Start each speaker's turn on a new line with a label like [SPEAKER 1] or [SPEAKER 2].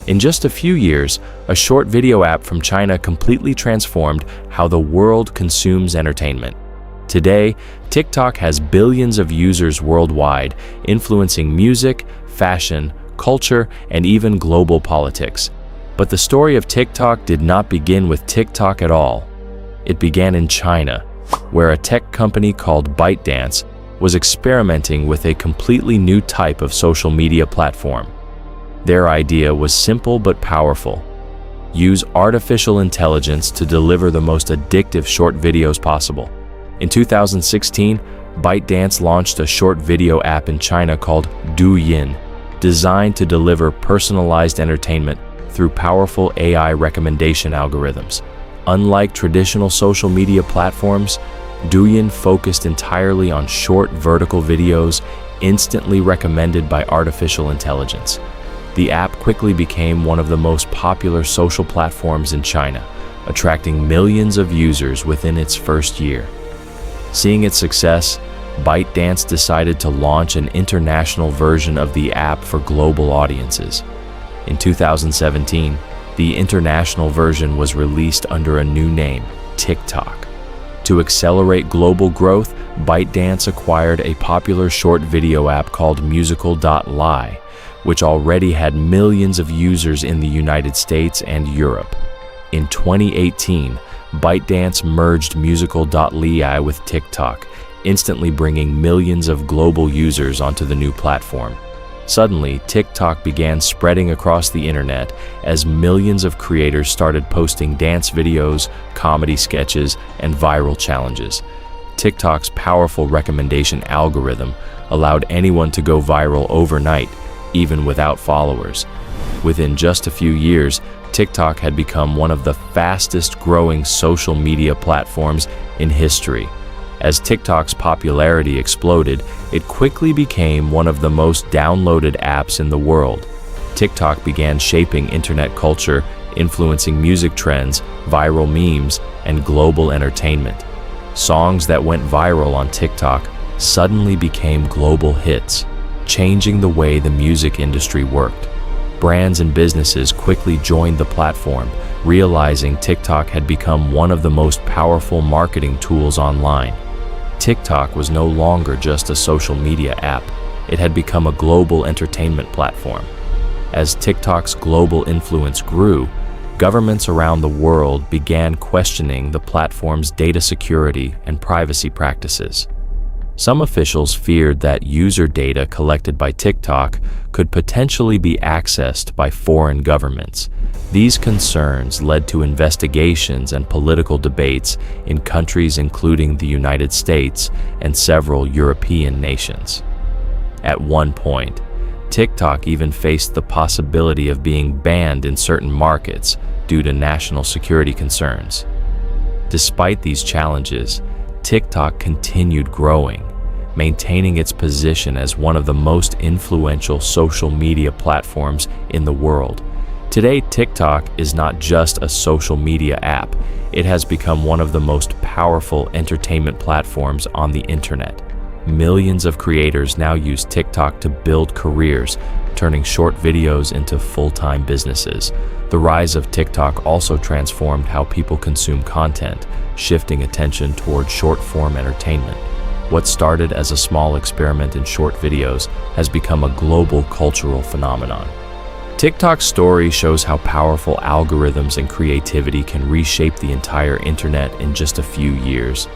[SPEAKER 1] In just a few years, a short video app from China completely transformed how the world consumes entertainment. Today, TikTok has billions of users worldwide, influencing music, fashion, culture, and even global politics. But the story of TikTok did not begin with TikTok at all. It began in China, where a tech company called ByteDance was experimenting with a completely new type of social media platform. Their idea was simple but powerful. Use artificial intelligence to deliver the most addictive short videos possible. In 2016, ByteDance launched a short video app in China called Douyin, designed to deliver personalized entertainment through powerful AI recommendation algorithms. Unlike traditional social media platforms, Douyin focused entirely on short vertical videos instantly recommended by artificial intelligence. The app quickly became one of the most popular social platforms in China, attracting millions of users within its first year. Seeing its success, ByteDance decided to launch an international version of the app for global audiences. In 2017, the international version was released under a new name, TikTok. To accelerate global growth, ByteDance acquired a popular short video app called Musical.ly, which already had millions of users in the United States and Europe. In 2018, ByteDance merged Musical.ly with TikTok, instantly bringing millions of global users onto the new platform. Suddenly, TikTok began spreading across the internet as millions of creators started posting dance videos, comedy sketches, and viral challenges. TikTok's powerful recommendation algorithm allowed anyone to go viral overnight, even without followers. Within just a few years, TikTok had become one of the fastest-growing social media platforms in history. As TikTok's popularity exploded, it quickly became one of the most downloaded apps in the world. TikTok began shaping internet culture, influencing music trends, viral memes, and global entertainment. Songs that went viral on TikTok suddenly became global hits, changing the way the music industry worked. Brands and businesses quickly joined the platform, realizing TikTok had become one of the most powerful marketing tools online. TikTok was no longer just a social media app. It had become a global entertainment platform. As TikTok's global influence grew, governments around the world began questioning the platform's data security and privacy practices. Some officials feared that user data collected by TikTok could potentially be accessed by foreign governments. These concerns led to investigations and political debates in countries including the United States and several European nations. At one point, TikTok even faced the possibility of being banned in certain markets due to national security concerns. Despite these challenges, TikTok continued growing, maintaining its position as one of the most influential social media platforms in the world. Today, TikTok is not just a social media app. It has become one of the most powerful entertainment platforms on the internet. Millions of creators now use TikTok to build careers, turning short videos into full-time businesses. The rise of TikTok also transformed how people consume content, shifting attention toward short-form entertainment. What started as a small experiment in short videos has become a global cultural phenomenon. TikTok's story shows how powerful algorithms and creativity can reshape the entire internet in just a few years.